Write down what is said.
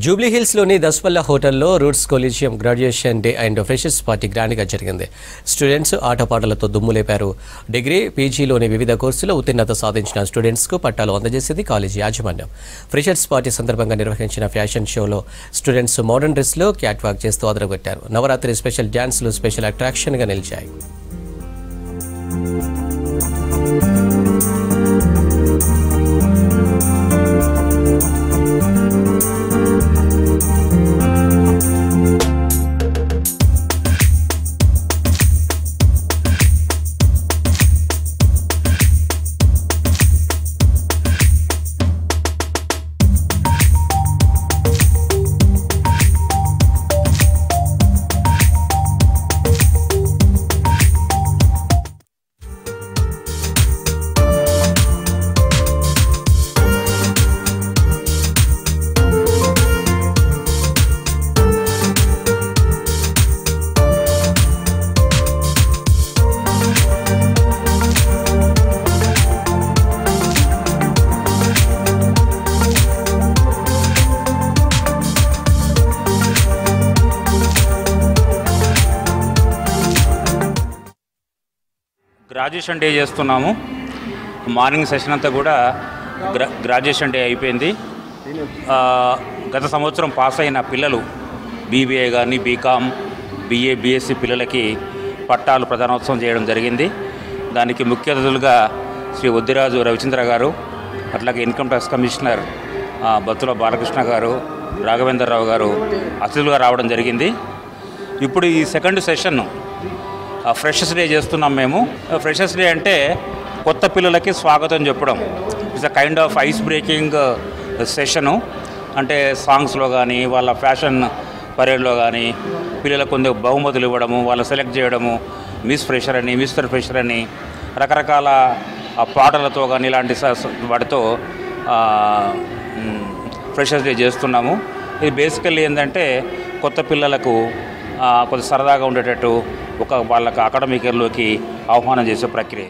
Jubilee హిల్స్లోని దస్పల్లా హోటల్లో Roots Collegium graduation day and freshers party గ్రాండ్గా జరిగింది. స్టూడెంట్స్ ఆటపాటలతో దుమ్ములేపారు. డిగ్రీ, పీజీలోని వివిధ కోర్సుల్లో ఉత్తీర్ణత సాధించిన స్టూడెంట్స్కు పట్టాలు అందజేసింది కాలేజీ యాజమాన్యం. ఫ్రెషర్స్ పార్టీ సందర్భంగా నిర్వహించిన ఫ్యాషన్ షోలో స్టూడెంట్స్ మోడర్న్ డ్రెస్లో క్యాట్ వాక్ చేస్తూ అదరగొట్టారు. నవరాత్రి స్పెషల్ డ్యాన్స్లు స్పెషల్ అట్రాక్షన్గా నిలిచాయి. గ్రాడ్యుయేషన్ డే చేస్తున్నాము. మార్నింగ్ సెషన్ అంతా కూడా గ్రాడ్యుయేషన్ డే అయిపోయింది. గత సంవత్సరం పాస్ అయిన పిల్లలు బీబీఏ కానీ బీకామ్, బీఏ, బీఎస్సీ పిల్లలకి పట్టాలు ప్రధానోత్సవం చేయడం జరిగింది. దానికి ముఖ్య అతిథులుగా శ్రీ వద్దిరాజు రవిచంద్ర గారు, అట్లాగే income tax commissioner Battula Balakrishna గారు, రాఘవేంద్రరావు గారు అతిథులుగా రావడం జరిగింది. ఇప్పుడు ఈ సెకండ్ సెషన్ ఫ్రెషర్స్ డే చేస్తున్నాం మేము. ఫ్రెషర్స్ డే అంటే కొత్త పిల్లలకి స్వాగతం చెప్పడం. It's a kind of ice breaking session. అంటే సాంగ్స్లో కానీ, వాళ్ళ ఫ్యాషన్ పరేడ్లో కానీ పిల్లలకు కొంత బహుమతులు ఇవ్వడము, వాళ్ళు సెలెక్ట్ చేయడము, మిస్ ఫ్రెషర్ అని, మిస్టర్ ఫ్రెషర్ అని రకరకాల పాటలతో కానీ ఇలాంటి వాటితో ఫ్రెషర్స్ డే చేస్తున్నాము. ఇది బేసికల్లీ ఏంటంటే కొత్త పిల్లలకు కొంత సరదాగా ఉండేటట్టు వాళ్ళకి అకాడమిక్ ఇయర్లోకి ఆహ్వానం చేసే ప్రక్రియ.